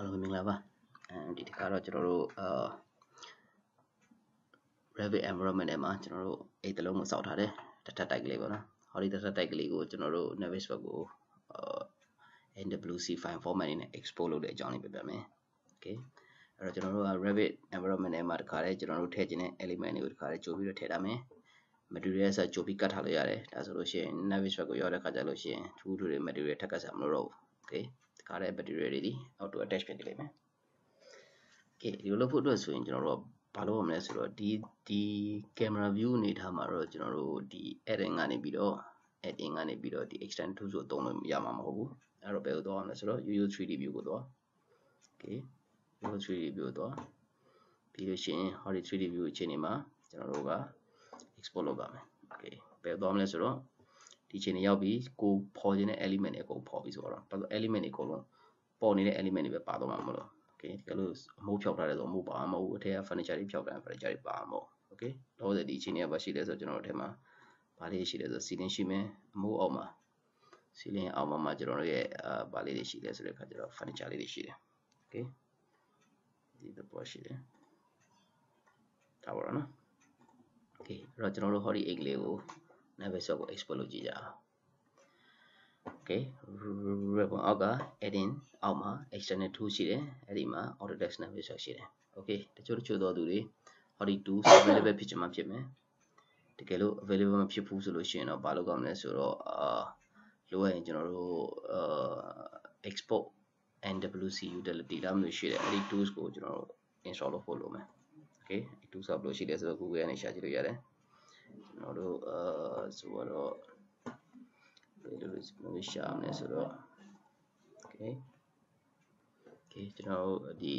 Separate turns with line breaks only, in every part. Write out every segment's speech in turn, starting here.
Hello မင်္ဂလာပါဒီတစ်ခါတော့ကျွန်တော်တို့Revit environment ထဲမှာကျွန်တော်တို့အဲ့တလုံးကိုစောက်ထားတယ်တစ်ထပ်တိုက်ကလေးပေါ့နော်ဟောဒီတစ်ထပ်တိုက်ကလေးကိုကျွန်တော်တို့ Navis web ကိုNWC file format နဲ့ export လုပ်တဲ့အကြောင်းလေးပြပြမယ် Okay အဲ့တော့ကျွန်တော်တို့က Revit environment ထဲမှာတစ်ခါတည်းကျွန်တော်တို့ထည့်ခြင်းတဲ့ element တွေကိုတစ်ခါတည်းကြိုပြီးတော့ထည့်ထားမယ် material ဆက်ကြိုပြီးကတ်ထားလို့ရတယ်ဒါဆိုလို့ရှိရင် Navis web ကိုရောက်တဲ့ခါကျလို့ရှိရင်ထူးထူးတွေ material ထပ်ကတ်စားမလို့တော့ဘူး Okay ဒီခါတည်း material တွေဒီ auto attach ဖြစ်နေလိမ့်မယ် Okay ဒီလိုလုပ်ဖို့အတွက်ဆိုရင်ကျွန်တော်တို့ဘာလုပ်ရမလဲဆိုတော့ဒီ camera view အနေထားမှာတော့ကျွန်တော်တို့ဒီ add-in ကနေပြီးတော့ဒီ extend tool ဆိုသုံးလို့ရမှာမဟုတ်ဘူးအဲ့တော့ဘယ်လိုသွားရမလဲဆိုတော့ UU 3D view ကိုသွား Okay UU 3D view ကိုသွားပြီးလို့ရှိရင်ဟောဒီ 3D view အခြေအနေမှာကျွန်တော်တို့က export လုပ်ပါမယ် Okay ဘယ်သွားမလဲဆိုတော့ဒီအခြေအနေရောက်ပြီးကိုပေါ်ခြင်းတဲ့ element တွေအကုန်ပေါ်ပြီးဆိုတော့ element တွေအကုန်လုံးပေါ်နေတဲ့ element တွေပဲပါတော့မှာမလို့ Okay ဒီလိုအမိုးဖြောက်ထားတယ်ဆိုအမိုးပါမဟုတ်ဘူးအထက်က furniture တွေဖြောက်ထားတယ် furniture တွေပါမဟုတ် Okay တော့ဒီအခြေအနေကဘာရှိလဲဆိုတော့ကျွန်တော်တို့အထက်မှာဘာလေးရှိလဲဆို ceiling ရှိမယ်အမိုးအောက်မှာ ceiling အောက်မှာကျွန်တော်တို့ရဲ့ဘာလေးတွေရှိလဲဆိုတဲ့အခါကျတော့ furniture လေးတွေရှိတယ် Okay ဒီတော့ရှိတယ်ဒါပါတော့နော် Okay အဲ့တော့ကျွန်တော်တို့ဟောဒီအိတ်ကလေးကို Navis web ကို export လုပ်ကြည့်ကြအောင် Okay ribbon အောက်က add-in အောက်မှာ external tool ရှိတယ်အဲ့ဒီမှာ Autodesk Navis web ရှိတယ် Okay တချို့သောသူတွေဟောဒီ tools available ဖြစ်ချင်မှဖြစ်မယ်တကယ်လို့ available မဖြစ်ဘူးဆိုလို့ရှိရင်တော့ဘာလုပ်ရမလဲဆိုတော့လိုရရင်ကျွန်တော်တို့export NWC utility လာမျိုးရှိတယ်အဲ့ဒီ tools ကိုကျွန်တော်တို့ install လုပ်ဖို့လိုမယ် Okay ဒီ tools ကဘယ်လိုရှိလဲဆိုတော့ Google ကနေရှာကြည့်လို့ရတယ်ကျွန်တော်တို့ဆိုတော့ဘယ်လိုရှာမလဲဆိုတော့ Okay ကျွန်တော်တို့ဒီ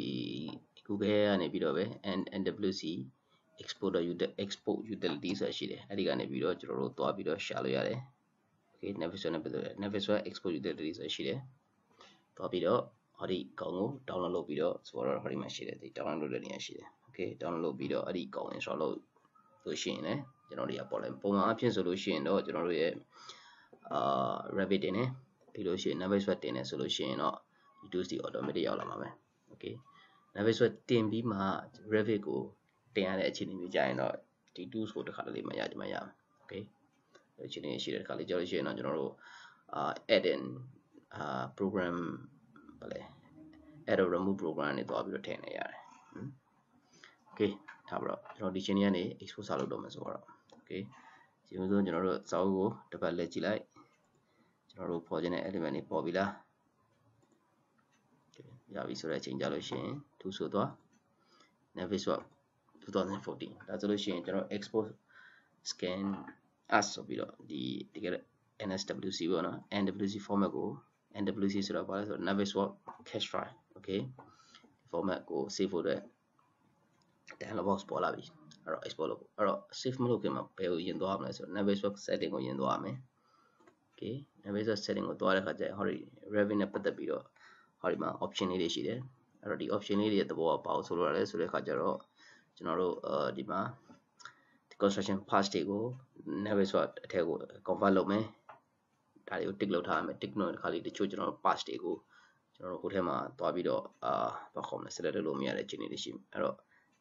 Google ကနေပြီးတော့ပဲ NWC export utility ဆိုတာရှိတယ်အဲ့ဒီကနေပြီးတော့ကျွန်တော်တို့သွားပြီးတော့ရှာလို့ရတယ် Okay Navis web နဲ့ပတ်သက်တယ် Navis web export utility ဆိုတာရှိတယ်သွားပြီးတော့ဟောဒီကောင်ကို download လုပ်ပြီးတော့ဆိုတော့ဟောဒီမှာရှိတယ်ဒီ download လုပ်တဲ့နေရာရှိတယ် Okay download လုပ်ပြီးတော့အဲ့ဒီကောင် install လုပ်လို့ရှိရင်လည်းကျွန်တော်တို့ရပေါ်လာပုံမှန်အဖြစ်ဆိုလို့ရှိရင်တော့ကျွန်တော်တို့ရဲ့Revit တင်နေပြီးလို့ရှိရင် Navis web တင်နေဆိုလို့ရှိရင်တော့ဒီ tools ဒီ automatic ရောက်လာမှာပဲ Okay Navis web တင်ပြီးမှ Revit ကိုတင်ရတဲ့အခြေအနေမျိုးကြာရင်တော့ဒီ tools ကိုတစ်ခါတလေမှရကြမှာရမယ် Okay အခြေအနေရှိတဲ့တစ်ခါလေကြောက်လို့ရှိရင်တော့ကျွန်တော်တို့add-in program ဘာလဲ add or remove program နဲ့တွားပြီးတော့ထည့်နေရတယ် Okay ထားပြီးတော့ကျွန်တော်ဒီချိန်ကနေ export စာလုပ်တော့မယ်ဆိုတော့ Okay ဒီလိုဆိုကျွန်တော်တို့စာအုပ်ကိုတစ်ပတ်လက်ကြည့်လိုက်ကျွန်တော်တို့ပေါ်ခြင်းတဲ့ element တွေပေါ်ပြီလား ရပြီဆိုတဲ့အချိန်ကြလို့ရှိရင်သူဆိုတော့ Navis web 2014ဒါဆိုလို့ရှိရင်ကျွန်တော် export scan as ဆိုပြီးတော့ဒီတကယ် NSWC ပေါ့နော် NWC format ကို NWC ဆိုတော့ဘာလဲဆိုတော့ Navis web cache file Okay format ကို save ဖို့အတွက် dialog box ပေါ်လာပြီအဲ့တော့ export လုပ်အဲ့တော့ save မလုပ်ခင်မှာဘယ်ကိုရင်သွားရမလဲဆိုတော့ Navis web setting ကိုရင်သွားရမယ် Okay Navis web setting ကိုသွားတဲ့အခါကျရင်ဟောဒီ Revit နဲ့ပတ်သက်ပြီးတော့ဟောဒီမှာ option လေးတွေရှိတယ်အဲ့တော့ဒီ option လေးတွေရဲ့သဘောကဘာလို့ဆိုလိုရလဲဆိုတဲ့အခါကျတော့ကျွန်တော်တို့ဒီမှာ construction parts တွေကို Navis web အထက်ကို convert လုပ်မယ်ဒါတွေကို tick လုပ်ထားရမယ် tick လုပ်တဲ့အခါလေးတချို့ကျွန်တော်တို့ parts တွေကိုကျွန်တော်တို့ဟိုထဲမှာသွားပြီးတော့ဘာခေါ်မလဲ select လုပ်လို့မရတဲ့အခြေအနေတွေရှိအဲ့တော့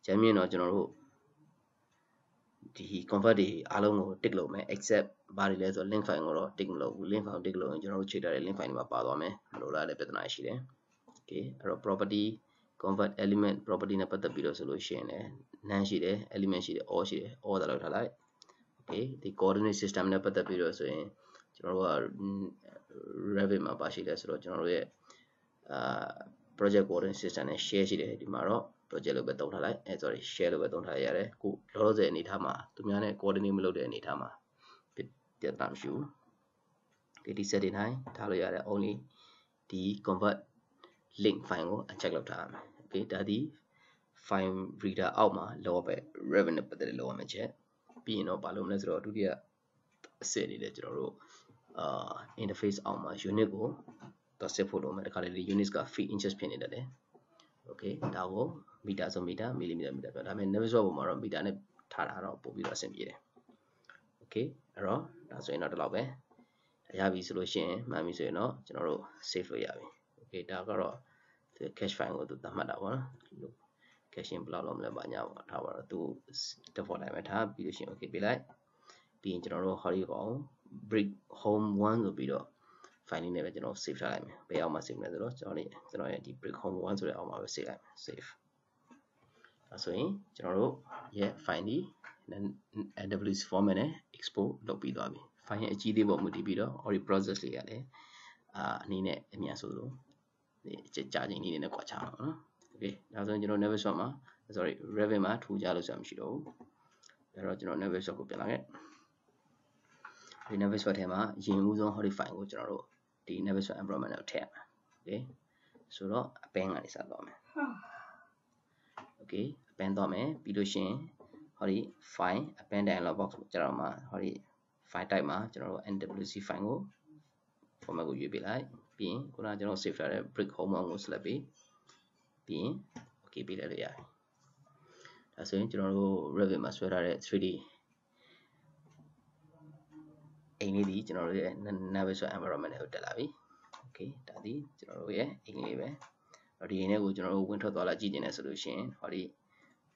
ဂျမ်းမြင့်တော့ကျွန်တော်တို့ဒီ convert တွေအားလုံးကို tick လုပ်မယ် except ဘာတွေလဲဆိုတော့ link file ကိုတော့ tick မလုပ်ဘူး link file tick လုပ်ရင်ကျွန်တော်တို့ချိန်ထားတဲ့ link file တွေမှာပါသွားမယ်မလိုလားတဲ့ပြဿနာရှိတယ် Okay အဲ့တော့ property convert element property နဲ့ပတ်သက်ပြီးတော့ဆိုလို့ရှိရင်လည်း none ရှိတယ် element ရှိတယ် all ရှိတယ် all သာလောက်ထားလိုက် Okay ဒီ coordinate system နဲ့ပတ်သက်ပြီးတော့ဆိုရင်ကျွန်တော်တို့က Revit မှာပါရှိတယ်ဆိုတော့ကျွန်တော်တို့ရဲ့project coordinate system နဲ့ share ရှိတယ်ဒီမှာတော့ project လို့ပဲသုံးထားလိုက်sorry share လို့ပဲသုံးထားရတယ်ခုလောလောဆယ်အနေထားမှာသူများနဲ့ coordinate မလုပ်တဲ့အနေထားမှာပြတ်တာမရှိဘူး Okay ဒီ setting တိုင်းထားလို့ရတယ် only ဒီ convert link file ကို uncheck လုပ်ထားရမယ် Okay ဒါဒီ file reader အောက်မှာလောပဲ Revit နဲ့ပတ်သက်တဲ့လောရမယ်ချက်ပြီးရင်တော့ဘာလုပ်မလဲဆိုတော့ဒုတိယအဆင့်အနေနဲ့ကျွန်တော်တို့interface အောက်မှာ unit ကိုတော့ဆက်ဖို့လုပ်မယ်တခါလေဒီ units က feet inches ဖြစ်နေတယ်လေ Okay ဒါကိုမီတာဆိုမီတာမီလီမီတာပြောဒါပေမဲ့ Navis web ပေါ်မှာတော့မီတာနဲ့ထားတာတော့ပို့ပြီးတော့အဆင်ပြေတယ် Okay အဲ့တော့ဒါဆိုရင်တော့ဒီလောက်ပဲရပြီဆိုလို့ရှိရင်မှန်ပြီဆိုရင်တော့ကျွန်တော်တို့ save လုပ်ရပြီ Okay ဒါကတော့ cache file ကိုသူသတ်မှတ်တာပေါ့နော် caching ဘယ်လောက်လုံးမလဲပါညာပေါ့ထားပါတော့သူ default တိုင်းပဲထားပြီးလို့ရှိရင် okay ပေးလိုက်ပြီးရင်ကျွန်တော်တို့ ဟောဒီကောင် brick home 1ဆိုပြီးတော့ file လေးနဲ့ပဲကျွန်တော် save ထားလိုက်မယ်ဘယ်အောက်မှာ save မလဲဆိုတော့ကျွန်တော်ရဲ့ဒီ brick home 1ဆိုတဲ့အောက်မှာပဲ save လိုက်မယ် save ဒါဆိုရင်ကျွန်တော်တို့ရဲ့ file ဒီ NWC format နဲ့ export လုပ်ပြီးသွားပြီ file ရဲ့အကြီးသေးပေါ်မူတည်ပြီးတော့ Ori process လေးကလည်းအနေနဲ့အမြန်ဆိုလို့ဒီကြာချိန်လေးနဲ့ကွာခြားအောင်နော် okay ဒါဆိုရင်ကျွန်တော် Navisworks မှာ sorry Revit မှာထူကြလို့ဆိုတာမရှိတော့ဘူးဒါတော့ကျွန်တော် Navisworks ကိုပြန်လာခဲ့ဒီ Navisworks ထဲမှာအရင်ဦးဆုံး Ori file ကိုကျွန်တော်တို့ဒီ Navisworks environment ကိုထည့်ရမယ် okay ဆိုတော့အပန်းကနေစသွားမယ် okay အပန်းသွားမယ်ပြီးလို့ရှိရင်ဟောဒီ file အပန်း dialog box ကိုကျွန်တော်မှာဟောဒီ file type မှာကျွန်တော်တို့ NWC file ကို format ကိုရွေးပေးလိုက်ပြီးရင်ခုနကကျွန်တော် save ထားတဲ့ brick home ကို select ပြီးရင် okay ပေးလိုက်လို့ရတယ်ဒါဆိုရင်ကျွန်တော်တို့ Revit မှာဆွဲထားတဲ့ 3D အိမ်လေးဒီကျွန်တော်တို့ရဲ့ Navisworks environment ကိုတက်လာပြီ okay ဒါဒီကျွန်တော်တို့ရဲ့အိမ်လေးပဲဒီအိမ်လေးကိုကျွန်တော်တို့ဝင်ထွက်သွားလာကြည့်နေတယ်ဆိုလို့ရှိရင်ဟောဒီ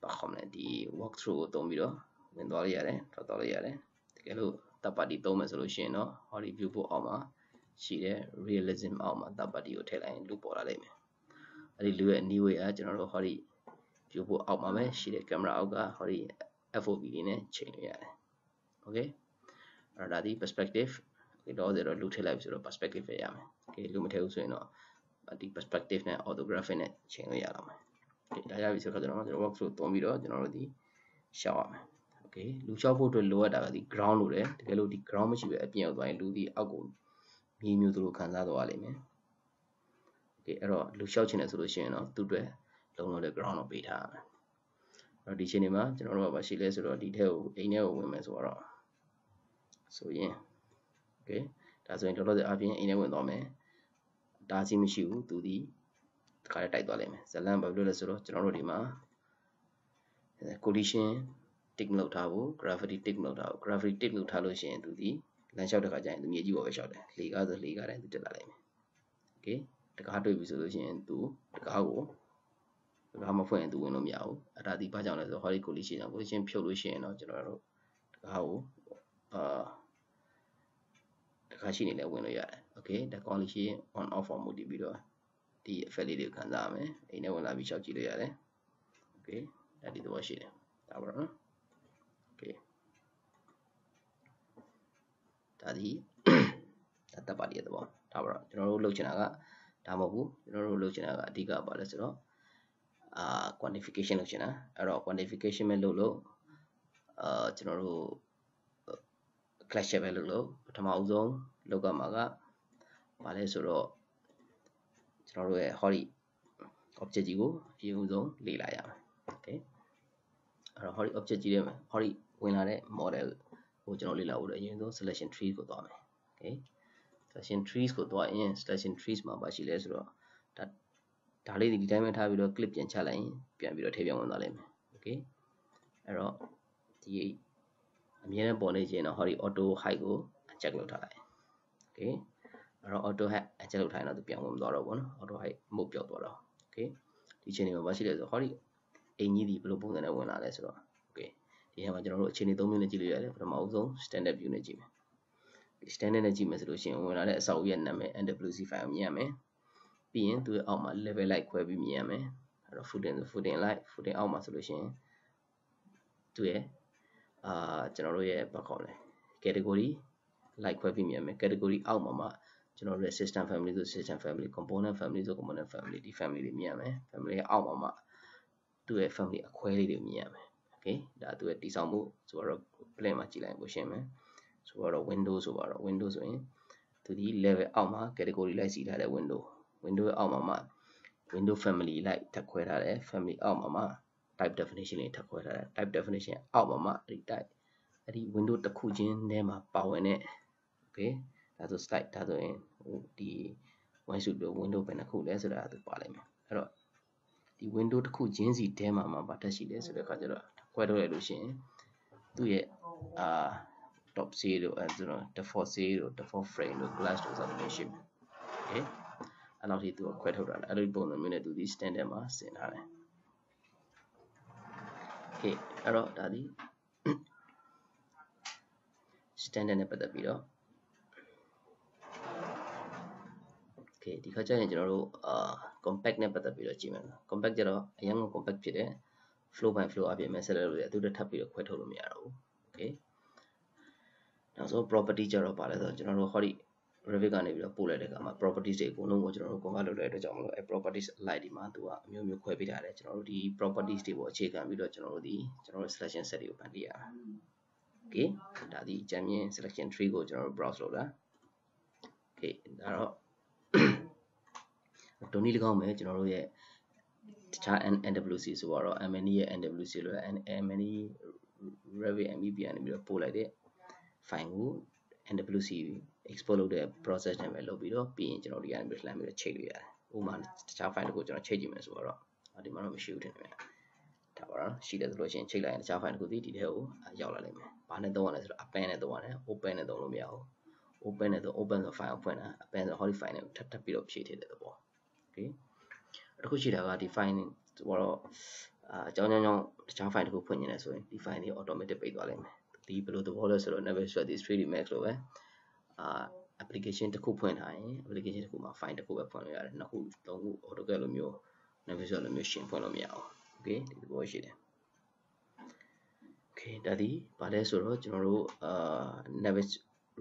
ဘာခေါ်မလဲဒီ walk through ကိုသုံးပြီးတော့ဝင်သွားလို့ရတယ်ထွက်သွားလို့ရတယ်တကယ်လို့တပ်ပါတီသုံးမယ်ဆိုလို့ရှိရင်တော့ဟောဒီ viewport အောက်မှာရှိတဲ့ realism အောက်မှာတပ်ပါတီကိုထည့်လိုက်ရင်လူပေါ်လာလိမ့်မယ်အဲ့ဒီလူရဲ့ new way ကကျွန်တော်တို့ဟောဒီ viewport အောက်မှာပဲရှိတဲ့ camera အောက်ကဟောဒီ FOV လေးနဲ့ချိန်လို့ရတယ် okay အဲ့ဒါဒီ perspective ဒီတော့လူထည့်လိုက်ပြီဆိုတော့ perspective ပဲရမယ် okay လူမထည့်ဘူးဆိုရင်တော့ဒီ perspective နဲ့ orthographic နဲ့ချိန်လို့ရတော့မယ် okay ဒါရပြီဆိုတော့ကျွန်တော် work through သုံးပြီးတော့ကျွန်တော်တို့ဒီရှောက်ရမယ် okay လူရှောက်ဖို့အတွက်လိုအပ်တာကဒီ ground လို့တယ်တကယ်လို့ဒီ ground မရှိပဲအပြင်ရောက်သွားရင်လူဒီအောက်ကိုမြေမျိုးသူတို့ခံစားသွားလိမ့်မယ် okay အဲ့တော့လူရှောက်ချင်တယ်ဆိုလို့ရှိရင်တော့သူ့အတွက်လုံးလုံးတဲ့ ground ကိုပေးထားရမယ်အဲ့တော့ဒီချိန်မှာကျွန်တော်တို့ကရှိလဲဆိုတော့ဒီထဲကိုအိမ်ထဲကိုဝင်မယ်ဆိုတော့ဆိုရင် okay ဒါဆိုရင်တော်တော်အပြင်အိမ်ထဲဝင်သွားမယ်ဒါစီမရှိဘူးသူဒီတခါတိုက်သွားလိမ့်မယ်ဇလန်ဘာလို့လဲဆိုတော့ကျွန်တော်တို့ဒီမှာ collision tick လုပ်ထားဖို့ gravity tick လုပ်ထားဖို့ gravity tick လုပ်ထားလို့ရှိရင်သူဒီလမ်းလျှောက်တဲ့ခါကျရင်သူမြေကြီးပေါ်ပဲလျှောက်တယ်လေကားဆိုလေကားတိုင်းသူတက်လာလိမ့်မယ် okay တကားတွေ့ပြီဆိုလို့ရှိရင်သူတကားမဖွင့်ရင်သူဝင်လို့မရဘူးအဲ့ဒါဒီဘာကြောင့်လဲဆိုတော့ hori collision ကြောင့် collision ဖြုတ်လို့ရှိရင်တော့ကျွန်တော်တို့တကားကိုတကားရှိနေလဲဝင်လို့ရတယ် okay ဒါ collision on off ပေါ်မူတည်ပြီးတော့ဒီ effect လေးတွေကိုခံစားရမယ်အိမ်ထဲဝင်လာပြီးရှောက်ကြည့်လို့ရတယ် okay ဒါဒီတော့ရှိတယ်ဒါပါတော့နော် okay ဒါဒီတပ်ပါတီရဲ့သဘောဒါပါတော့ကျွန်တော်တို့လုပ်ချင်တာကဒါမဟုတ်ဘူးကျွန်တော်တို့လုပ်ချင်တာကအဓိကပါလဲဆိုတော့quantification လုပ်ချင်တာအဲ့တော့ quantification ပဲလုပ်လို့ကျွန်တော်တို့ clash ပဲလုပ်လို့ပထမအဦးဆုံးလောက်ကမှာကဘာလဲဆိုတော့ကျွန်တော်တို့ရဲ့ hori object ကြီးကိုအရင်ဦးဆုံးလေ့လာရမယ် okay အဲ့တော့ hori object ကြီးထဲမှာ hori ဝင်လာတဲ့ model ကိုကျွန်တော်လေ့လာဖို့အရင်ဆုံး selection tree ကိုသွားမယ် okay selection trees ကိုသွားရင် selection trees မှာပါရှိလဲဆိုတော့ဒါလေးဒီတိုင်းပဲထားပြီးတော့ clip ပြန်ချလိုက်ရင်ပြန်ပြီးတော့ထည့်ပြောင်းဝင်သွားလိမ့်မယ် okay အဲ့တော့ဒီအမြဲတမ်းပေါ်နေခြင်းတော့ hori auto height ကို check လုပ်ထားလိုက် okay အဲ့တော့ auto height check လုပ်ထားရင်တော့သူပြန်ဝင်မသွားတော့ဘူးเนาะ auto height မုတ်ပြောက်သွားတော့ okay ဒီချိန်တွေမှာပါရှိလဲဆို hori အိမ်ကြီးဒီဘယ်လိုပုံစံနဲ့ဝင်လာလဲဆိုတော့ okay ဒီထဲမှာကျွန်တော်တို့အခြေအနေ3မျိုးနဲ့ကြည့်လို့ရတယ်ပထမအဆုံး standard view နဲ့ကြည့်မယ် standard နဲ့ကြည့်မယ်ဆိုလို့ရှိရင်ဝင်လာတဲ့အဆောက်အဦရဲ့နာမည် NWC file မြင်ရမယ်ပြီးရင်သူ့ရဲ့အောက်မှာ level light ခွဲပြီးမြင်ရမယ်အဲ့တော့ footing light footing အောက်မှာဆိုလို့ရှိရင်သူ့ရဲ့ကျွန်တော်တို့ရဲ့ဘာခေါ်လဲ category light ခွဲပြီးမြင်ရမယ် category အောက်မှာမှကျွန်တော်တို့ရဲ့ system family ဆို system family component family ဆို component family ဒီ family တွေမြင်ရမယ် family အောက်မှာမှသူ့ရဲ့ family အခွဲလေးတွေမြင်ရမယ် okay ဒါသူ့ရဲ့တည်ဆောက်မှုဆိုတော့ plan မှာကြည့်လိုက်ပိုရှင်းမယ်ဆိုတော့ window ဆိုပါတော့ window ဆိုရင်သူဒီ level အောက်မှာ category လိုက်စီထားတဲ့ window ရဲ့အောက်မှာမှ window family လိုက်ထပ်ခွဲထားတယ် family အောက်မှာမှ type definition လေးထပ်ခွဲထားတယ် type definition အောက်မှာမှအဲ့ဒီ type အဲ့ဒီ window တစ်ခုချင်းထဲမှာပါဝင်တဲ့ okay ဒါဆို slide ဒါဆိုရင်ဒီ one shoot window ပဲတစ်ခုလဲဆိုတာသူပါလိမ့်မယ်အဲ့တော့ဒီ window တစ်ခုချင်းစီထဲမှာဘာတက်ရှိလဲဆိုတဲ့အခါကျတော့ခွဲထုတ်လိုက်လို့ရှိရင်သူ့ရဲ့top 0 ဆိုတော့ default 0 default frame တို့ glass တို့ဆိုတော့ရှိမယ် okay အဲ့လောက်ထိသူခွဲထုတ်တာအဲ့လိုပုံစံမျိုးနဲ့သူဒီ standard မှာဆင်ထားတယ် okay အဲ့တော့ဒါဒီ standard နဲ့ပတ်သက်ပြီးတော့ okay ဒီခါကျရင်ကျွန်တော်တို့ compact နဲ့ပတ်သက်ပြီးတော့ကြည့်မယ်နော် compact ကျတော့အရင်က compact ဖြစ်တယ် flow by flow အပြင်မဲ့ဆက်လက်လို့ရတယ်သူတို့ထပ်ပြီးတော့ခွဲထုတ်လို့မရတော့ဘူး okay နောက်ဆုံး property ကျတော့ပါလဲဆိုတော့ကျွန်တော်တို့ဟောဒီ Revit ကနေပြီးတော့ပို့လိုက်တဲ့အခါမှာ properties တွေအကုန်လုံးကိုကျွန်တော်တို့ convert လုပ်လိုက်တဲ့အတွက်ကြောင့်မလို့အဲ properties slide ဒီမှာသူကအမျိုးမျိုးခွဲပေးထားတယ်ကျွန်တော်တို့ဒီ properties တွေပေါ်အခြေခံပြီးတော့ကျွန်တော်တို့ selection set တွေကိုဖန်တီးရတာ okay ဒါဒီအကြမ်းမြင် selection tree ကိုကျွန်တော်တို့ browse လုပ်တာ okay ဒါတော့ဒုနည်း၎င်းပဲကျွန်တော်တို့ရဲ့တခြား NWC ဆိုတော့ MNE ရဲ့ NWC လို့ MNE Revit MEP ကနေပြီးတော့ပို့လိုက်တဲ့ file ကို NWC export လုပ်တဲ့ process နဲ့ပဲလုပ်ပြီးတော့ပြီးရင်ကျွန်တော်ဒီကနေပြီးလှမ်းပြီးတော့ချိန်လို့ရတယ်ဥပမာတခြား file တစ်ခုကျွန်တော်ချိန်ကြည့်မယ်ဆိုတော့ဒီမှာတော့မရှိဘူးတင်တယ်ဒါပါတော့ရှိတယ်ဆိုလို့ရှိရင်ချိန်လိုက်ရင်တခြား file တစ်ခုဒီထဲကိုရောက်လာလိမ့်မယ်ဘာနဲ့သုံးရလဲဆိုတော့ append နဲ့သုံးရတယ် open နဲ့သုံးလို့မရဘူး open နဲ့သုံး open ဆို file ဖွင့်တာ append ဆိုဟောဒီ file နဲ့ထပ်ပြီးတော့ဖြည့်ထည့်တဲ့သဘော okay အခုရှိတာကဒီ file ဆိုတော့အကြောင်းကြောင့်တခြား file တစ်ခုဖွင့်နေတယ်ဆိုရင်ဒီ file တွေ automatic ပိတ်သွားလိမ့်မယ်ဒီဘယ်လိုသဘောလဲဆိုတော့ Navisworks ဒီ 3D Max လို့ပဲapplication တစ်ခုဖွင့်ထားရင် application တစ်ခုမှာ file တစ်ခုပဲဖွင့်လို့ရတယ်နှစ်ခုသုံးခု AutoCAD လိုမျိုး Navisworks လိုမျိုးရှင်းဖွင့်လို့မရဘူး okay ဒီသဘောရှိတယ် okay ဒါဒီဘာလဲဆိုတော့ကျွန်တော်တို့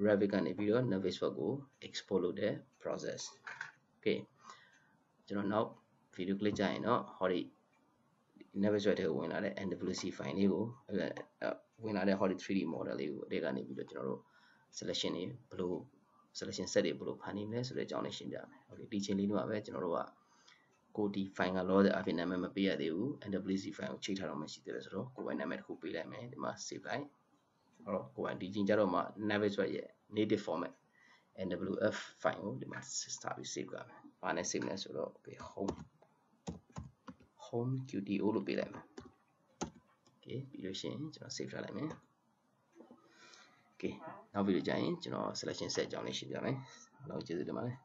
Revit ကနေပြီးတော့ Navisworks ကို export လုပ်တဲ့ process okay ကျွန်တော်နောက် video clip ကြရင်တော့ဟောဒီ Navisworks ထဲကိုဝင်လာတဲ့ NWC file လေးကိုဝင်လာတဲ့ဟောဒီ 3D model လေးကိုအဲ့ကနေပြီးတော့ကျွန်တော်တို့ selection တွေဘယ်လို selection set တွေဘယ်လိုဖန်တီးမလဲဆိုတဲ့အကြောင်းလေးရှင်းပြမယ် okay ဒီချိန်လေးတော့ပဲကျွန်တော်တို့ကကိုဒီ file ကလောတဲ့အဖြစ်နာမည်မပေးရသေးဘူး NWC file ကိုချိန်ထားတော့မှရှိသေးတယ်ဆိုတော့ကိုယ်ပိုင်နာမည်တစ်ခုပေးလိုက်မယ်ဒီမှာ save လိုက်အဲ့တော့ကိုယ်ပိုင်ဒီချိန်ကျတော့မှ Navisworks ရဲ့ native format NWF file ကိုဒီမှာစပြီး save ကြမယ်ဘာနဲ့ save လဲဆိုတော့ okay home QTO လို့ပေးလိုက်မယ် okay ပြီးလို့ရှိရင်ကျွန်တော် save ထားလိုက်မယ် okay နောက်ပြီးတော့ကြာရင်ကျွန်တော် selection set အကြောင်းလေးရှင်းပြမယ်နောက်ကျေးဇူးတင်ပါတယ်